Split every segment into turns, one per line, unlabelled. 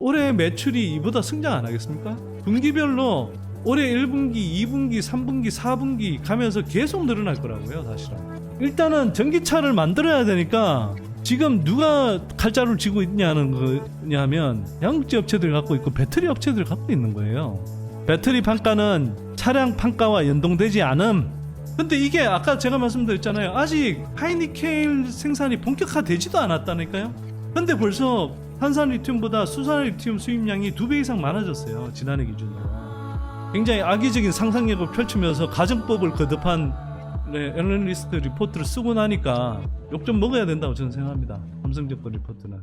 올해 매출이 이보다 성장 안 하겠습니까? 분기별로 올해 1분기, 2분기, 3분기, 4분기 가면서 계속 늘어날 거라고요, 사실은. 일단은 전기차를 만들어야 되니까 지금 누가 칼자루를 쥐고 있냐는 거냐면 양극재 업체들 갖고 있고 배터리 업체들 갖고 있는 거예요. 배터리 판가는 차량 판가와 연동되지 않음. 근데 이게 아까 제가 말씀드렸잖아요. 아직 하이니켈 생산이 본격화되지도 않았다니까요. 근데 벌써 탄산 리튬보다 수산 리튬 수입량이 2배 이상 많아졌어요, 지난해 기준으로. 굉장히 악의적인 상상력을 펼치면서 가정법을 거듭한 애널리스트 리포트를 쓰고 나니까 욕 좀 먹어야 된다고 저는 생각합니다. 삼성증권 리포트는.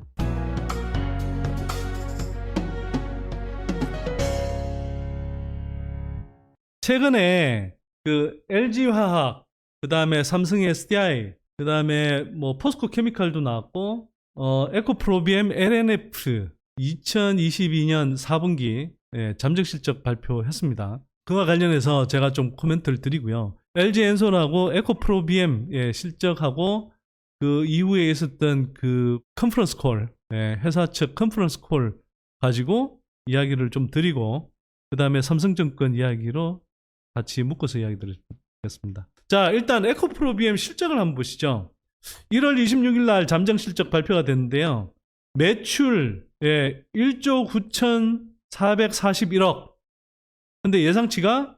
최근에 그 LG화학, 그 다음에 삼성 SDI, 그 다음에 뭐 포스코 케미칼도 나왔고, 에코프로비엠 LNF 2022년 4분기 잠정 실적 발표했습니다. 그와 관련해서 제가 좀 코멘트를 드리고요. LG엔솔하고 에코프로비엠 실적하고 그 이후에 있었던 그 컨퍼런스 콜, 회사 측 컨퍼런스 콜 가지고 이야기를 좀 드리고, 그 다음에 삼성증권 이야기로 같이 묶어서 이야기 드리겠습니다. 자, 일단 에코프로비엠 실적을 한번 보시죠. 1월 26일 날 잠정 실적 발표가 됐는데요. 매출 1조 9,441억. 근데 예상치가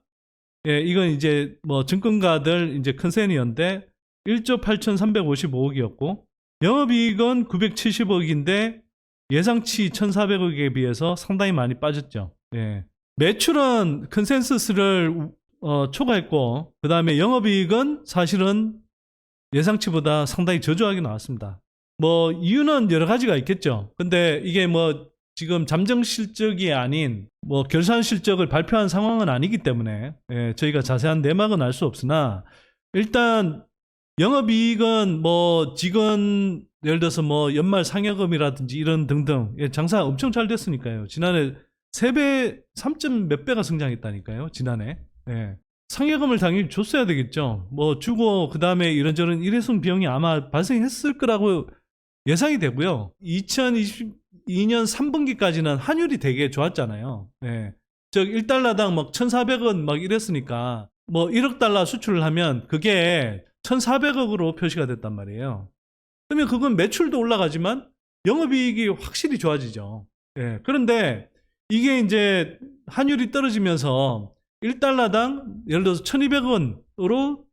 이건 이제 뭐 증권가들 이제 컨센이었는데 1조 8,355억이었고, 영업이익은 970억인데 예상치 1,400억에 비해서 상당히 많이 빠졌죠. 매출은 컨센서스를 초과했고, 그 다음에 영업이익은 사실은 예상치보다 상당히 저조하게 나왔습니다. 뭐 이유는 여러 가지가 있겠죠. 근데 이게 뭐 지금 잠정 실적이 아닌 뭐 결산 실적을 발표한 상황은 아니기 때문에 저희가 자세한 내막은 알 수 없으나, 일단 영업이익은 뭐 직원 예를 들어서 뭐 연말 상여금이라든지 이런 등등 장사 엄청 잘 됐으니까요. 지난해 3배, 3점 몇 배가 성장했다니까요, 지난해. 상여금을 당연히 줬어야 되겠죠. 뭐 주고 그 다음에 이런저런 일회성 비용이 아마 발생했을 거라고 예상이 되고요. 2022년 3분기까지는 환율이 되게 좋았잖아요. 즉 1달러당 막 1,400원 막 이랬으니까 뭐 1억 달러 수출을 하면 그게 1,400억으로 표시가 됐단 말이에요. 그러면 그건 매출도 올라가지만 영업이익이 확실히 좋아지죠. 그런데 이게 이제 환율이 떨어지면서 1달러당 예를 들어서 1,200원으로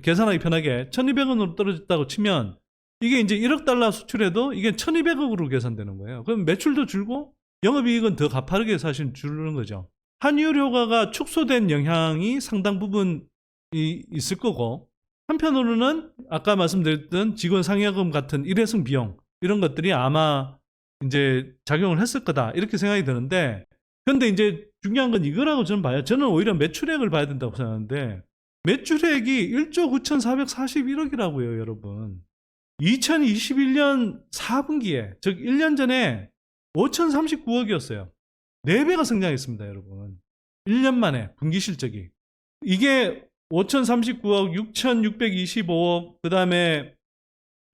계산하기 편하게 1,200원으로 떨어졌다고 치면 이게 이제 1억 달러 수출해도 이게 1,200억으로 계산되는 거예요. 그럼 매출도 줄고 영업이익은 더 가파르게 사실 줄는 거죠. 환율 효과가 축소된 영향이 상당 부분 있을 거고, 한편으로는 아까 말씀드렸던 직원 상여금 같은 일회성 비용 이런 것들이 아마 이제 작용을 했을 거다 이렇게 생각이 드는데, 근데 이제 중요한 건 이거라고 저는 봐요. 저는 오히려 매출액을 봐야 된다고 생각하는데, 매출액이 1조 9,441억이라고요, 여러분. 2021년 4분기에, 즉 1년 전에 5,039억이었어요. 4배가 성장했습니다, 여러분. 1년 만에 분기 실적이. 이게 5,039억, 6,625억, 그 다음에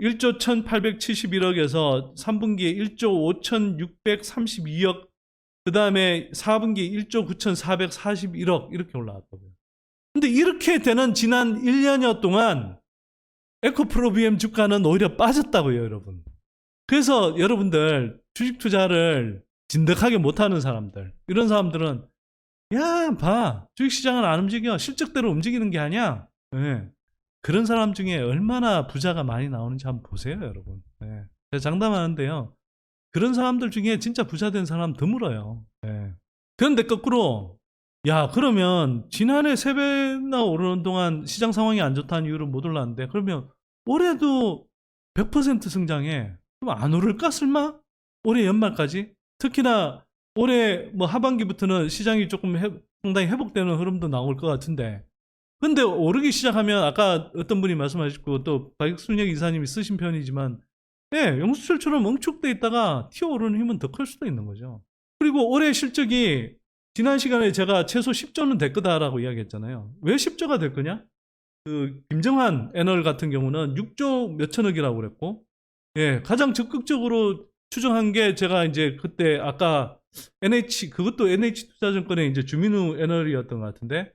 1조 1,871억에서 3분기에 1조 5,632억, 그 다음에 4분기 1조 9,441억 이렇게 올라왔다고요. 근데 이렇게 되는 지난 1년여 동안 에코프로비엠 주가는 오히려 빠졌다고요, 여러분. 그래서 여러분들 주식 투자를 진득하게 못하는 사람들, 이런 사람들은 야, 봐, 주식시장은 안 움직여, 실적대로 움직이는 게 아니야. 그런 사람 중에 얼마나 부자가 많이 나오는지 한번 보세요, 여러분. 제가 장담하는데요, 그런 사람들 중에 진짜 부자 된 사람 드물어요. 그런데 거꾸로, 야, 그러면 지난해 3배나 오르는 동안 시장 상황이 안 좋다는 이유로 못 올랐는데, 그러면 올해도 100% 성장해. 그럼 안 오를까, 설마? 올해 연말까지? 특히나 올해 뭐 하반기부터는 시장이 조금 상당히 회복되는 흐름도 나올 것 같은데, 근데 오르기 시작하면 아까 어떤 분이 말씀하셨고 또 박순혁 이사님이 쓰신 표현이지만, 영수철처럼 응축돼 있다가 튀어오르는 힘은 더 클 수도 있는 거죠. 그리고 올해 실적이 지난 시간에 제가 최소 10조는 될 거다라고 이야기했잖아요. 왜 10조가 될 거냐? 그 김정한 애널 같은 경우는 6조 몇천억이라고 그랬고, 가장 적극적으로 추정한 게 제가 이제 그때 아까 그것도 NH투자증권의 이제 주민우 애널이었던 것 같은데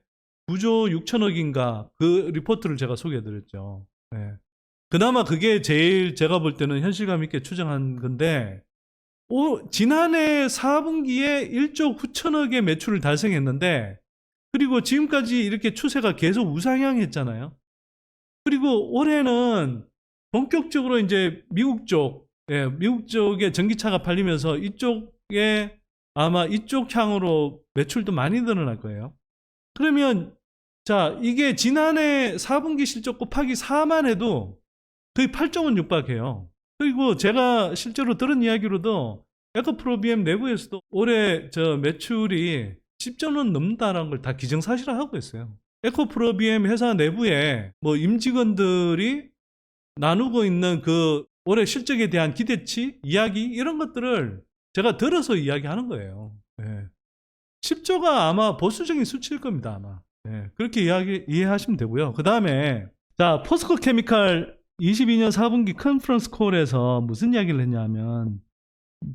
9조 6천억인가 그 리포트를 제가 소개해드렸죠. 예. 그나마 그게 제일 제가 볼 때는 현실감 있게 추정한 건데 지난해 4분기에 1조 9천억의 매출을 달성했는데 그리고 지금까지 이렇게 추세가 계속 우상향했잖아요. 그리고 올해는 본격적으로 이제 미국 쪽에 전기차가 팔리면서 이쪽에 아마 이쪽 향으로 매출도 많이 늘어날 거예요. 그러면 자 이게 지난해 4분기 실적 곱하기 4만 해도 거의 8조 원 육박해요. 그리고 제가 실제로 들은 이야기로도 에코프로비엠 내부에서도 올해 저 매출이 10조 원 넘는다는 걸 다 기정사실화하고 있어요. 에코프로비엠 회사 내부에 뭐 임직원들이 나누고 있는 그 올해 실적에 대한 기대치, 이야기 이런 것들을 제가 들어서 이야기하는 거예요. 네. 10조가 아마 보수적인 수치일 겁니다. 아마. 네. 그렇게 이해하시면 되고요. 그 다음에 자 포스코 케미칼 22년 4분기 컨퍼런스 콜에서 무슨 이야기를 했냐면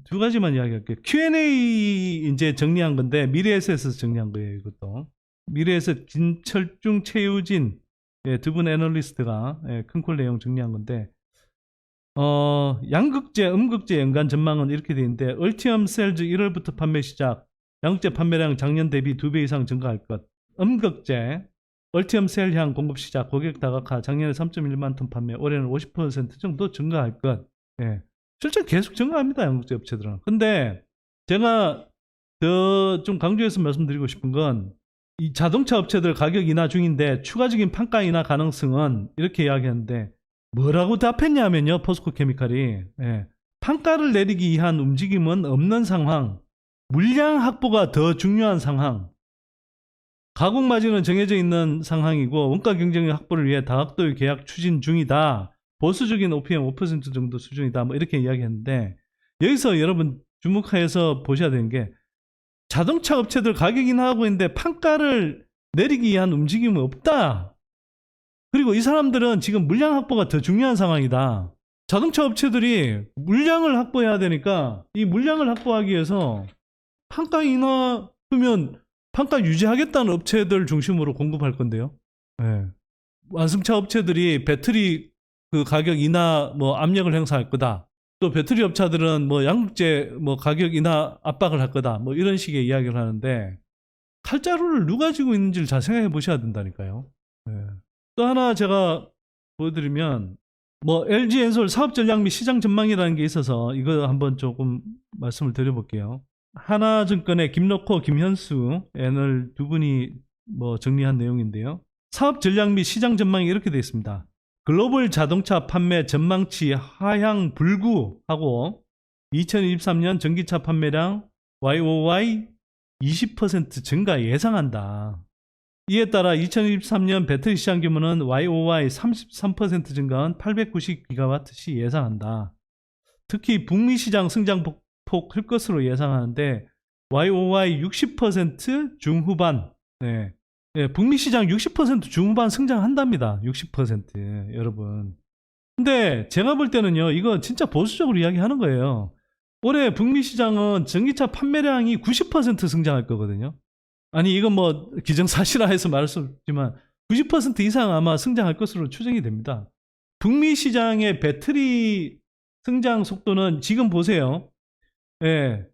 두 가지만 이야기할게요. Q&A 이제 정리한 건데 미래에셋에서 정리한 거예요. 이것도 미래에셋 김철중, 최유진 두 분 애널리스트가 큰 콜 내용 정리한 건데 양극재, 음극재 연간 전망은 이렇게 되어 있는데 얼티엄 셀즈 1월부터 판매 시작 양극재 판매량 작년 대비 2배 이상 증가할 것. 음극재 얼티엄 셀향 공급 시작 고객 다각화 작년에 3.1만 톤 판매 올해는 50% 정도 증가할 것. 예. 실제 계속 증가합니다. 양극재 업체들은. 근데 제가 더 좀 강조해서 말씀드리고 싶은 건 이 자동차 업체들 가격 인하 중인데 추가적인 판가 인하 가능성은 이렇게 이야기하는데 뭐라고 답했냐면요. 포스코 케미칼이 판가를 내리기 위한 움직임은 없는 상황, 물량 확보가 더 중요한 상황, 가공 마진은 정해져 있는 상황이고 원가 경쟁력 확보를 위해 다각도의 계약 추진 중이다. 보수적인 OPM 5% 정도 수준이다. 뭐 이렇게 이야기했는데 여기서 여러분 주목해서 보셔야 되는 게 자동차 업체들 가격 인하하고 있는데 판가를 내리기 위한 움직임은 없다. 그리고 이 사람들은 지금 물량 확보가 더 중요한 상황이다. 자동차 업체들이 물량을 확보해야 되니까 이 물량을 확보하기 위해서 판가 인하 그러면 판가 유지하겠다는 업체들 중심으로 공급할 건데요. 네. 완성차 업체들이 배터리 그 가격 인하 뭐 압력을 행사할 거다. 또 배터리 업체들은 뭐 양극재 뭐 가격 인하 압박을 할 거다. 뭐 이런 식의 이야기를 하는데 칼자루를 누가 쥐고 있는지를 잘 생각해 보셔야 된다니까요. 네. 또 하나 제가 보여드리면 뭐 LG 엔솔 사업 전략 및 시장 전망이라는 게 있어서 이거 한번 조금 말씀을 드려볼게요. 하나증권의 김록호, 김현수 애널 두 분이 뭐 정리한 내용인데요. 사업 전략 및 시장 전망이 이렇게 되어 있습니다. 글로벌 자동차 판매 전망치 하향 불구하고 2023년 전기차 판매량 YOY 20% 증가 예상한다. 이에 따라 2023년 배터리 시장 규모는 YOY 33% 증가한 890GWh 예상한다. 특히 북미 시장 성장폭 클 것으로 예상하는데 YOY 60% 중후반. 네. 네, 북미 시장 60% 중후반 성장한답니다. 60% 여러분. 근데 제가 볼 때는요. 이거 진짜 보수적으로 이야기하는 거예요. 올해 북미 시장은 전기차 판매량이 90% 성장할 거거든요. 아니 이건 뭐 기정사실화해서 말할 수 없지만 90% 이상 아마 성장할 것으로 추정이 됩니다. 북미 시장의 배터리 성장 속도는 지금 보세요. 예.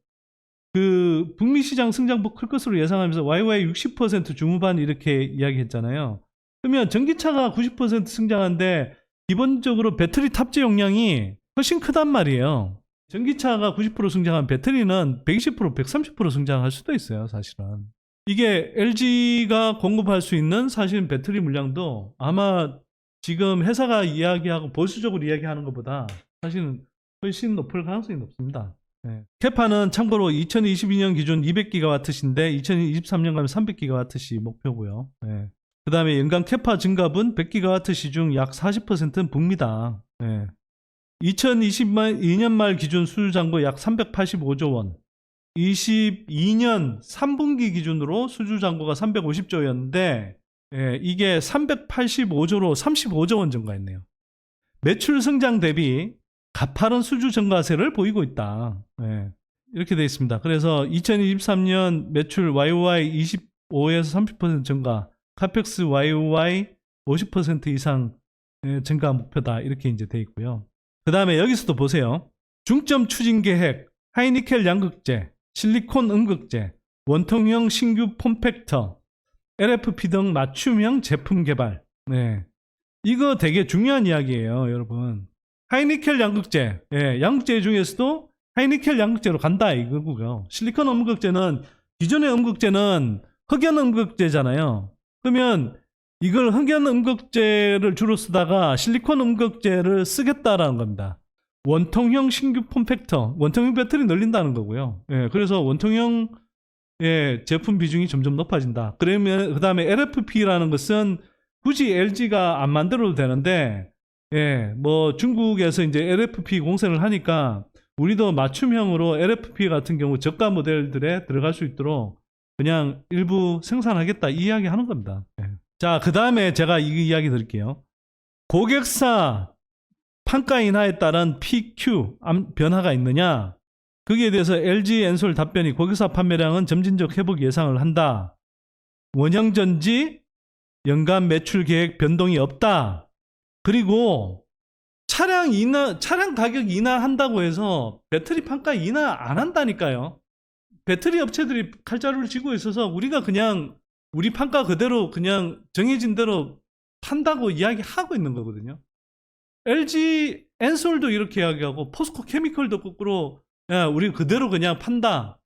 그 북미 시장 성장폭 클 것으로 예상하면서 YY 60% 중후반 이렇게 이야기했잖아요. 그러면 전기차가 90% 성장하는데 기본적으로 배터리 탑재 용량이 훨씬 크단 말이에요. 전기차가 90% 성장한 배터리는 120%, 130% 성장할 수도 있어요, 사실은. 이게 LG가 공급할 수 있는 사실 배터리 물량도 아마 지금 회사가 이야기하고 보수적으로 이야기하는 것보다 사실은 훨씬 높을 가능성이 높습니다. 네. 캐파는 참고로 2022년 기준 200GWh인데 2023년 가면 300GWh 목표고요. 네. 그 다음에 연간 캐파 증가분 100GWh 중 약 40%는 북미다. 네. 2022년 말 기준 수주잔고 약 385조 원. 22년 3분기 기준으로 수주잔고가 350조였는데 이게 385조로 35조 원 증가했네요. 매출 성장 대비 가파른 수주 증가세를 보이고 있다. 이렇게 되어 있습니다. 그래서 2023년 매출 YOY 25에서 30% 증가, 카펙스 YOY 50% 이상 증가 목표다. 이렇게 이제 되어 있고요. 그 다음에 여기서도 보세요. 중점 추진 계획, 하이니켈 양극재, 실리콘 음극재, 원통형 신규 폼팩터, LFP 등 맞춤형 제품 개발. 네. 이거 되게 중요한 이야기예요, 여러분. 하이니켈 양극재, 양극재 중에서도 하이니켈 양극재로 간다 이거고요. 실리콘 음극재는 기존의 음극재는 흑연 음극재잖아요. 그러면 이걸 흑연 음극재를 주로 쓰다가 실리콘 음극재를 쓰겠다라는 겁니다. 원통형 신규 폼팩터, 원통형 배터리 늘린다는 거고요. 그래서 원통형 제품 비중이 점점 높아진다. 그러면 그 다음에 LFP라는 것은 굳이 LG가 안 만들어도 되는데, 뭐 중국에서 이제 LFP 공세를 하니까 우리도 맞춤형으로 LFP 같은 경우 저가 모델들에 들어갈 수 있도록 그냥 일부 생산하겠다 이 이야기 하는 겁니다. 자, 그 다음에 제가 이 이야기 드릴게요. 고객사 판가 인하에 따른 PQ 변화가 있느냐? 거기에 대해서 LG 엔솔 답변이 고객사 판매량은 점진적 회복 예상을 한다. 원형전지 연간 매출 계획 변동이 없다. 그리고 차량 가격 인하한다고 해서 배터리 판가 인하 안 한다니까요. 배터리 업체들이 칼자루를 쥐고 있어서 우리가 그냥 우리 판가 그대로 그냥 정해진 대로 판다고 이야기하고 있는 거거든요. LG 엔솔도 이렇게 이야기하고 포스코 케미컬도 거꾸로 우리 그대로 그냥 판다.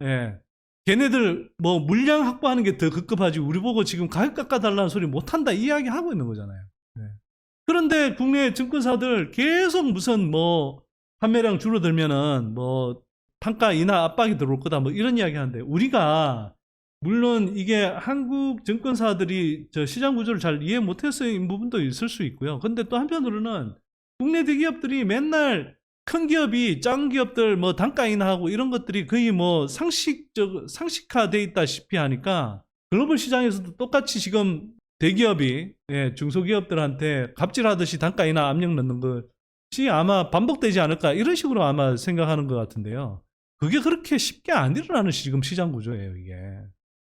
걔네들 뭐 물량 확보하는 게 더 급급하지 우리 보고 지금 가격 깎아달라는 소리 못한다 이 이야기 하고 있는 거잖아요. 그런데 국내 증권사들 계속 무슨 뭐 판매량 줄어들면은 뭐 판가 인하 압박이 들어올 거다 뭐 이런 이야기 하는데 우리가 물론 이게 한국 증권사들이 저 시장 구조를 잘 이해 못해서인 부분도 있을 수 있고요. 근데 또 한편으로는 국내 대기업들이 맨날 큰 기업이 작은 기업들 뭐 단가 인하하고 이런 것들이 거의 뭐 상식화돼 있다시피 하니까 글로벌 시장에서도 똑같이 지금 대기업이 중소기업들한테 갑질하듯이 단가 인하 압력 넣는 것이 아마 반복되지 않을까 이런 식으로 아마 생각하는 것 같은데요. 그게 그렇게 쉽게 안 일어나는 지금 시장 구조예요, 이게.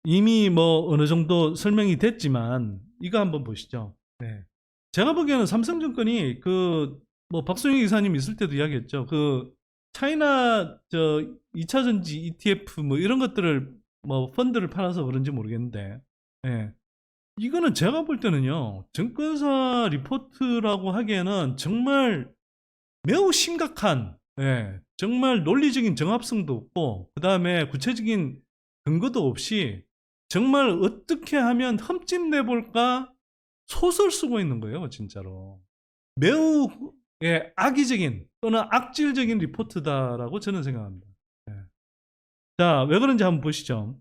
이미 뭐 어느 정도 설명이 됐지만 이거 한번 보시죠. 제가 보기에는 삼성증권이 뭐 박소영 이사님 있을 때도 이야기했죠. 차이나 2차전지 ETF 뭐 이런 것들을 뭐 펀드를 팔아서 그런지 모르겠는데, 이거는 제가 볼 때는요, 증권사 리포트라고 하기에는 정말 매우 심각한, 정말 논리적인 정합성도 없고, 그 다음에 구체적인 근거도 없이 정말 어떻게 하면 흠집 내볼까 소설 쓰고 있는 거예요, 진짜로. 매우 악의적인 또는 악질적인 리포트다라고 저는 생각합니다. 자, 왜 그런지 한번 보시죠.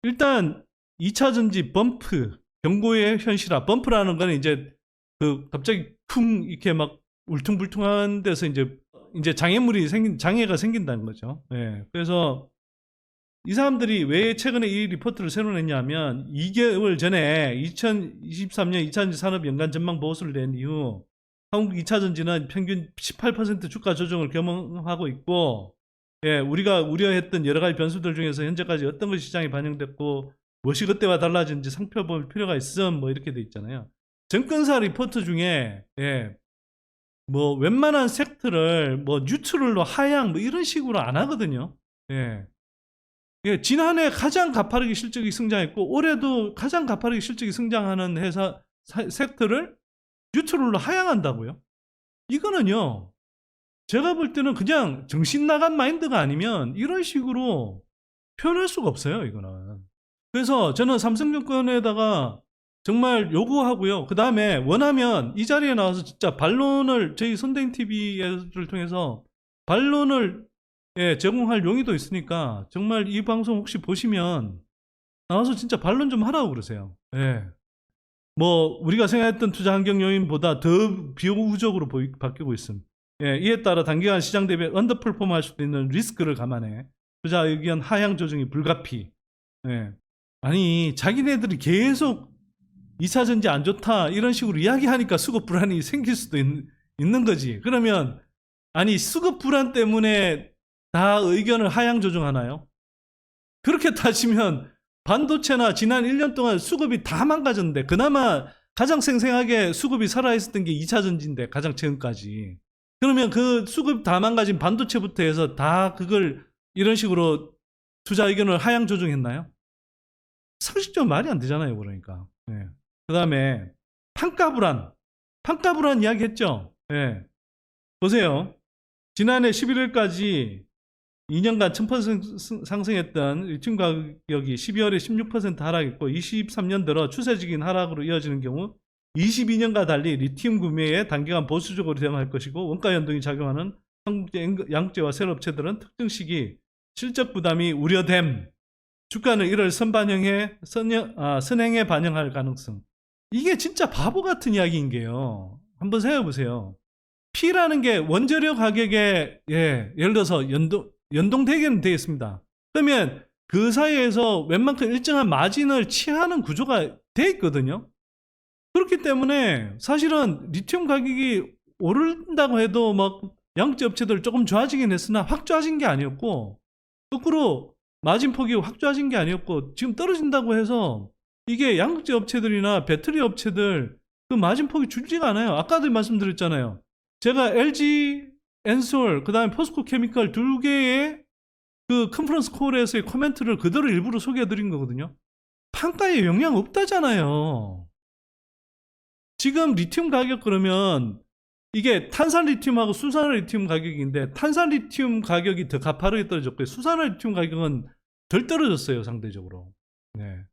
일단 2차전지 범프 경고의 현실화. 범프라는 거는 이제 갑자기 쿵 이렇게 막 울퉁불퉁한 데서 이제 장애가 생긴다는 거죠. 그래서 이 사람들이 왜 최근에 이 리포트를 새로 냈냐면 2개월 전에 2023년 2차전지 산업 연간 전망 보고서를 낸 이후 한국 2차전지는 평균 18% 주가 조정을 경험하고 있고, 우리가 우려했던 여러 가지 변수들 중에서 현재까지 어떤 것이 시장에 반영됐고 무엇이 그때와 달라진지 살펴볼 필요가 있음 뭐 이렇게 돼 있잖아요. 증권사 리포트 중에 뭐 웬만한 섹터를 뭐 뉴트럴로 하향 뭐 이런 식으로 안 하거든요. 지난해 가장 가파르게 실적이 성장했고 올해도 가장 가파르게 실적이 성장하는 섹터를 뉴트럴로 하향한다고요? 이거는요, 제가 볼 때는 그냥 정신 나간 마인드가 아니면 이런 식으로 표현할 수가 없어요, 이거는. 그래서 저는 삼성증권에다가 정말 요구하고요. 그 다음에 원하면 이 자리에 나와서 진짜 반론을 저희 선대인 TV를 통해서 반론을 제공할 용의도 있으니까 정말 이 방송 혹시 보시면 나와서 진짜 반론 좀 하라고 그러세요. 뭐 우리가 생각했던 투자 환경 요인보다 더 비우적으로 바뀌고 있음. 이에 따라 단기간 시장 대비 언더퍼폼 할 수도 있는 리스크를 감안해 투자 의견 하향 조정이 불가피. 아니 자기네들이 계속 2차전지 안 좋다 이런 식으로 이야기하니까 수급 불안이 생길 수도 있는 거지. 그러면 아니 수급 불안 때문에 다 의견을 하향 조정하나요? 그렇게 따지면 반도체나 지난 1년 동안 수급이 다 망가졌는데 그나마 가장 생생하게 수급이 살아있었던 게 2차 전지인데 가장 최근까지. 그러면 그 수급 다 망가진 반도체부터 해서 다 그걸 이런 식으로 투자 의견을 하향 조정했나요? 상식적으로 말이 안 되잖아요. 그러니까. 네. 그 다음에 판가 불안 이야기 했죠. 네. 보세요. 지난해 11월까지 2년간 1000% 상승했던 리튬 가격이 12월에 16% 하락했고 23년 들어 추세적인 하락으로 이어지는 경우 22년과 달리 리튬 구매에 단기간 보수적으로 대응할 것이고 원가 연동이 작용하는 한국제 양극재와 셀 업체들은 특정 시기 실적 부담이 우려됨. 주가는 1월 선행에 반영할 가능성. 이게 진짜 바보 같은 이야기인 게요. 한번 생각해 보세요. P라는 게 원재료 가격에 예를 들어서 연동되게는 되어 있습니다. 그러면 그 사이에서 웬만큼 일정한 마진을 취하는 구조가 되어 있거든요. 그렇기 때문에 사실은 리튬 가격이 오른다고 해도 막 양극재 업체들 조금 좋아지긴 했으나 확 좋아진 게 아니었고 거꾸로 마진폭이 확 좋아진 게 아니었고 지금 떨어진다고 해서 이게 양극재 업체들이나 배터리 업체들 그 마진폭이 줄지가 않아요. 아까도 말씀드렸잖아요. 제가 LG, 엔솔, 그 다음에 포스코 케미칼 두 개의 그 컨퍼런스 콜에서의 코멘트를 그대로 일부러 소개해드린 거거든요. 판가에 영향 없다잖아요. 지금 리튬 가격 그러면 이게 탄산 리튬하고 수산화 리튬 가격인데 탄산 리튬 가격이 더 가파르게 떨어졌고요. 수산화 리튬 가격은 덜 떨어졌어요. 상대적으로. 네.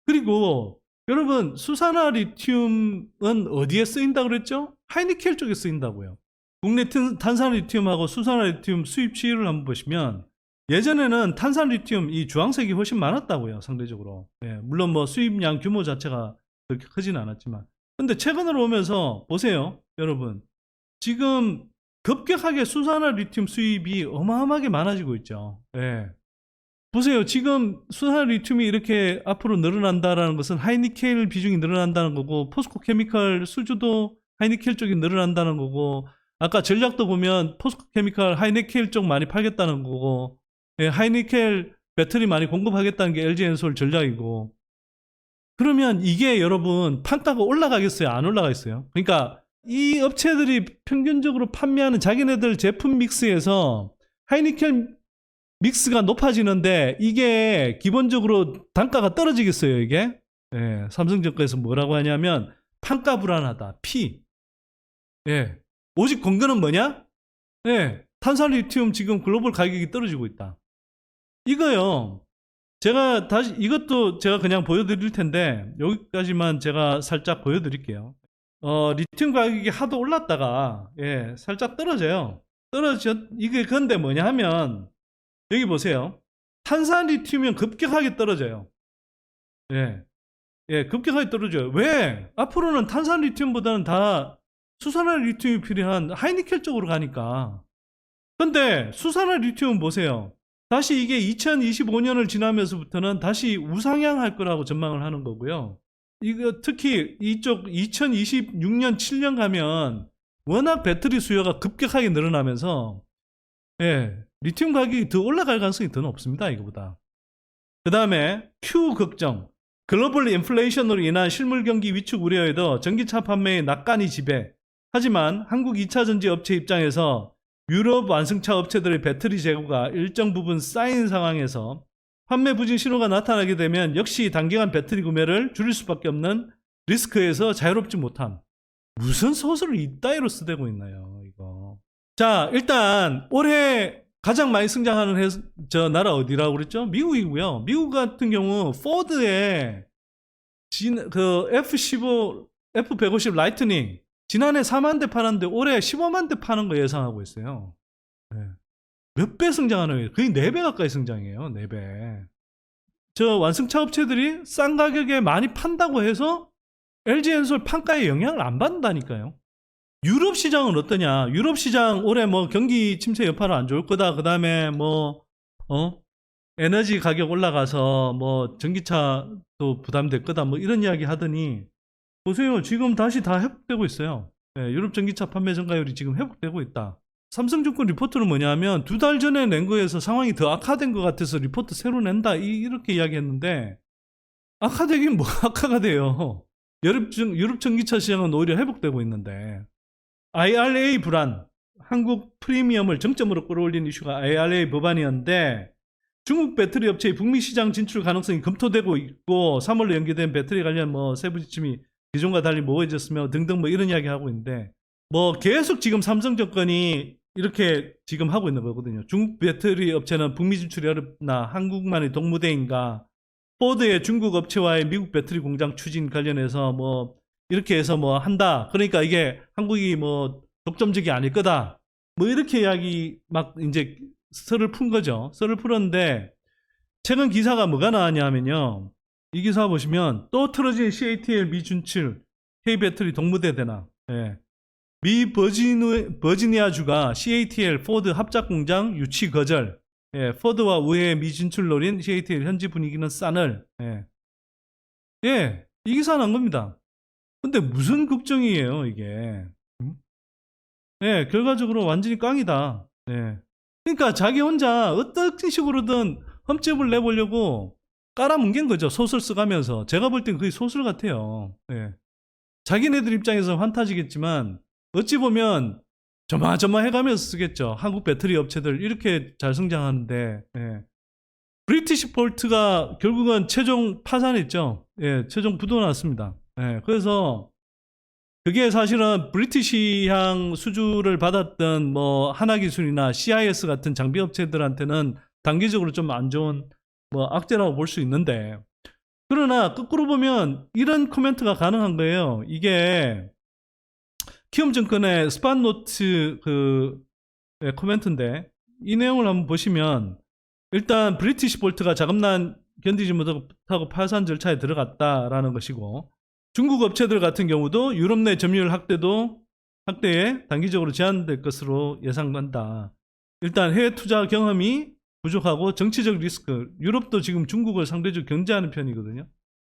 그리고 여러분 수산화 리튬은 어디에 쓰인다고 그랬죠? 하이니켈 쪽에 쓰인다고요. 국내 탄산 리튬하고 수산화 리튬 수입 추이를 한번 보시면 예전에는 탄산 리튬 이 주황색이 훨씬 많았다고요. 상대적으로. 네. 물론 뭐 수입량 규모 자체가 그렇게 크지는 않았지만 근데 최근으로 오면서 보세요. 여러분 지금 급격하게 수산화 리튬 수입이 어마어마하게 많아지고 있죠. 네. 보세요. 지금 수산화 리튬이 이렇게 앞으로 늘어난다는 것은 하이니켈 비중이 늘어난다는 거고 포스코 케미칼 수주도 하이니켈 쪽이 늘어난다는 거고 아까 전략도 보면 포스코 케미칼 하이니켈 쪽 많이 팔겠다는 거고 예, 하이니켈 배터리 많이 공급하겠다는 게 LG 엔솔 전략이고 그러면 이게 여러분 판가가 올라가겠어요? 안 올라가겠어요? 그러니까 이 업체들이 평균적으로 판매하는 자기네들 제품 믹스에서 하이니켈 믹스가 높아지는데 이게 기본적으로 단가가 떨어지겠어요 이게? 예, 삼성전자에서 뭐라고 하냐면 판가 불안하다. P. 예, 오직 근거는 뭐냐? 예, 탄산 리튬 지금 글로벌 가격이 떨어지고 있다. 이거요. 제가 다시 이것도 제가 그냥 보여드릴 텐데 여기까지만 제가 살짝 보여드릴게요. 리튬 가격이 하도 올랐다가 예, 살짝 떨어져요. 이게 근데 뭐냐 하면 여기 보세요. 탄산 리튬은 급격하게 떨어져요. 예, 예, 급격하게 떨어져요. 왜? 앞으로는 탄산 리튬보다는 다 수산화 리튬이 필요한 하이니켈 쪽으로 가니까. 근데 수산화 리튬은 보세요. 다시 이게 2025년을 지나면서부터는 다시 우상향할 거라고 전망을 하는 거고요. 이거 특히 이쪽 2026년 7년 가면 워낙 배터리 수요가 급격하게 늘어나면서 예, 리튬 가격이 더 올라갈 가능성이 더 높습니다. 이거보다. 그 다음에 Q 걱정. 글로벌 인플레이션으로 인한 실물 경기 위축 우려에도 전기차 판매의 낙관이 지배. 하지만 한국 2차 전지 업체 입장에서 유럽 완성차 업체들의 배터리 재고가 일정 부분 쌓인 상황에서 판매 부진 신호가 나타나게 되면 역시 단기간 배터리 구매를 줄일 수밖에 없는 리스크에서 자유롭지 못함. 무슨 소설을 이따위로 쓰대고 있나요, 이거. 자, 일단 올해 가장 많이 성장하는 나라 어디라고 그랬죠? 미국이고요. 미국 같은 경우 포드의 그 F15, F150 라이트닝 지난해 4만 대 팔았는데 올해 15만 대 파는 거 예상하고 있어요. 네. 몇 배 성장하는 거예요? 거의 4배 가까이 성장해요. 4배. 저 완성차 업체들이 싼 가격에 많이 판다고 해서 LG 엔솔 판가에 영향을 안 받는다니까요. 유럽 시장은 어떠냐? 유럽 시장 올해 뭐 경기 침체 여파로 안 좋을 거다. 그 다음에 에너지 가격 올라가서 뭐 전기차도 부담될 거다. 뭐 이런 이야기 하더니 보세요. 지금 다시 다 회복되고 있어요. 네, 유럽 전기차 판매 증가율이 지금 회복되고 있다. 삼성증권 리포트는 뭐냐면 2달 전에 낸 거에서 상황이 더 악화된 것 같아서 리포트 새로 낸다 이렇게 이야기했는데 악화되긴 뭐가 악화가 돼요. 유럽 전기차 시장은 오히려 회복되고 있는데 IRA 불안, 한국 프리미엄을 정점으로 끌어올린 이슈가 IRA 법안이었는데 중국 배터리 업체의 북미 시장 진출 가능성이 검토되고 있고 3월로 연기된 배터리 관련 뭐 세부 지침이 기존과 달리 모호해졌으며 등등 뭐 이런 이야기 하고 있는데 뭐 계속 지금 삼성증권이 이렇게 지금 하고 있는 거거든요. 중국 배터리 업체는 북미 진출이 어렵나 한국만의 동무대인가 포드의 중국 업체와의 미국 배터리 공장 추진 관련해서 뭐 이렇게 해서 뭐 한다. 그러니까 이게 한국이 뭐 독점적이 아닐 거다. 뭐 이렇게 이야기 막 이제 썰을 푼 거죠. 썰을 풀었는데 최근 기사가 뭐가 나왔냐 하면요. 이 기사 보시면 또 틀어진 CATL 미 진출 K 배터리 동무대 대나 예. 미 버지니아주가 CATL 포드 합작 공장 유치 거절 예. 포드와 우회의 미 진출 노린 CATL 현지 분위기는 싸늘 예. 예. 이 기사 난 겁니다. 근데 무슨 걱정이에요 이게 예. 결과적으로 완전히 깡이다 예. 그러니까 자기 혼자 어떤 식으로든 흠집을 내보려고 깔아뭉갠 거죠. 소설 써가면서. 제가 볼 땐 그게 소설 같아요. 예. 자기네들 입장에서 환타지겠지만 어찌 보면 조마조마해가면서 쓰겠죠. 한국 배터리 업체들 이렇게 잘 성장하는데 예. 브리티시 볼트가 결국은 최종 파산했죠. 예, 최종 부도났습니다. 예, 그래서 그게 사실은 브리티시향 수주를 받았던 뭐 하나기술이나 CIS 같은 장비 업체들한테는 단기적으로 좀 안 좋은 뭐 악재라고 볼 수 있는데 그러나 거꾸로 보면 이런 코멘트가 가능한 거예요. 이게 키움증권의 스팟노트 그 코멘트인데 이 내용을 한번 보시면 일단 브리티시 볼트가 자금난 견디지 못하고 파산 절차에 들어갔다라는 것이고 중국 업체들 같은 경우도 유럽 내 점유율 확대에 단기적으로 제한될 것으로 예상된다. 일단 해외 투자 경험이 부족하고 정치적 리스크, 유럽도 지금 중국을 상대적으로 견제하는 편이거든요.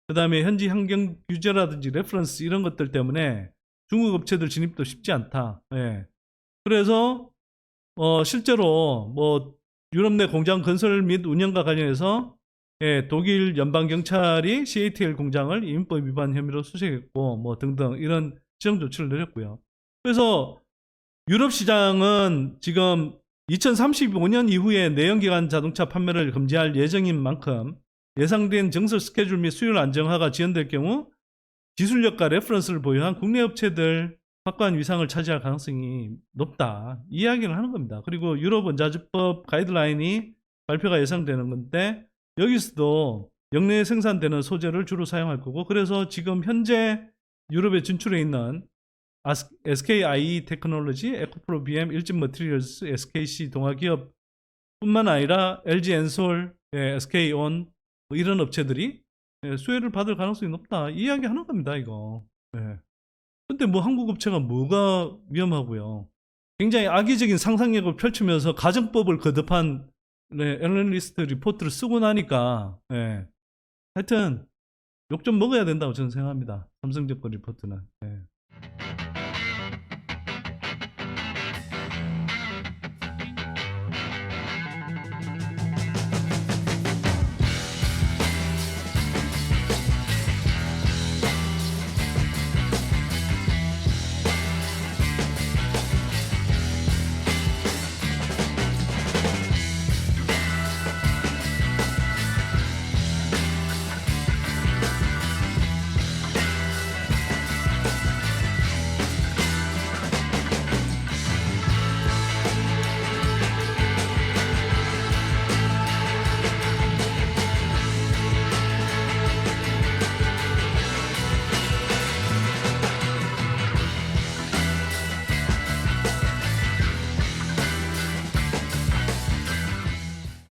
그 다음에 현지 환경 규제라든지 레퍼런스 이런 것들 때문에 중국 업체들 진입도 쉽지 않다. 예. 그래서 실제로 뭐 유럽 내 공장 건설 및 운영과 관련해서 예, 독일 연방경찰이 CATL 공장을 이민법 위반 혐의로 수색했고 뭐 등등 이런 지정 조치를 내렸고요. 그래서 유럽 시장은 지금 2035년 이후에 내연기관 자동차 판매를 금지할 예정인 만큼 예상된 정설 스케줄 및 수율 안정화가 지연될 경우 기술력과 레퍼런스를 보유한 국내 업체들 확고한 위상을 차지할 가능성이 높다. 이 이야기를 하는 겁니다. 그리고 유럽 원자재법 가이드라인이 발표가 예상되는 건데 여기서도 역내에 생산되는 소재를 주로 사용할 거고 그래서 지금 현재 유럽에 진출해 있는 SKIE 테크놀로지, 에코프로 BM, 일진 머티리얼스, SKC 동아기업 뿐만 아니라 LG 엔솔, SK온 뭐 이런 업체들이 수혜를 받을 가능성이 높다. 이 이야기 하는 겁니다, 이거. 근데 뭐 한국 업체가 뭐가 위험하고요. 굉장히 악의적인 상상력을 펼치면서 가정법을 거듭한 애널리스트 리포트를 쓰고 나니까 하여튼 욕 좀 먹어야 된다고 저는 생각합니다. 삼성증권 리포트는.